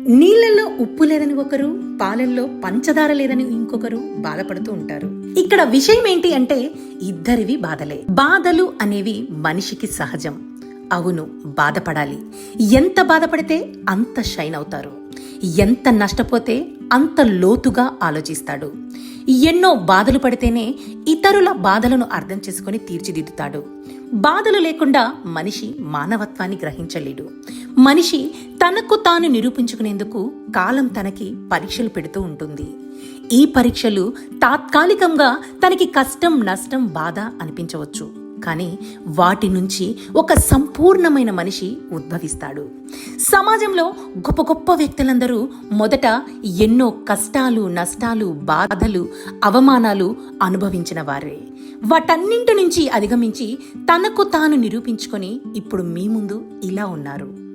నీళ్లలో ఉప్పు లేదని ఒకరు, పాలల్లో పంచదార లేదని ఇంకొకరు బాధపడుతూ ఉంటారు. ఇక్కడ విషయం ఏంటి అంటే ఇద్దరివి బాధలే. బాధలు అనేవి మనిషికి సహజం. అవును, బాధపడాలి. ఎంత బాధపడితే అంత షైన్ అవుతారు. ఎంత నష్టపోతే అంత లోతుగా ఆలోచిస్తాడు. ఎన్నో బాధలు పడితేనే ఇతరుల బాధలను అర్థం చేసుకుని తీర్చిదిద్దుతాడు. బాధలు లేకుండా మనిషి మానవత్వాన్ని గ్రహించలేడు. మనిషి తనకు తాను నిరూపించుకునేందుకు కాలం తనకి పరీక్షలు పెడుతూ ఉంటుంది. ఈ పరీక్షలు తాత్కాలికంగా తనకి కష్టం, నష్టం, బాధ అనిపించవచ్చు. కానీ వాటి నుంచి ఒక సంపూర్ణమైన మనిషి ఉద్భవిస్తాడు. సమాజంలో గొప్ప గొప్ప వ్యక్తులందరూ మొదట ఎన్నో కష్టాలు, నష్టాలు, బాధలు, అవమానాలు అనుభవించిన వారే. వాటన్నింటి నుంచి అధిగమించి తనకు తాను నిరూపించుకొని ఇప్పుడు మీ ముందు ఇలా ఉన్నారు.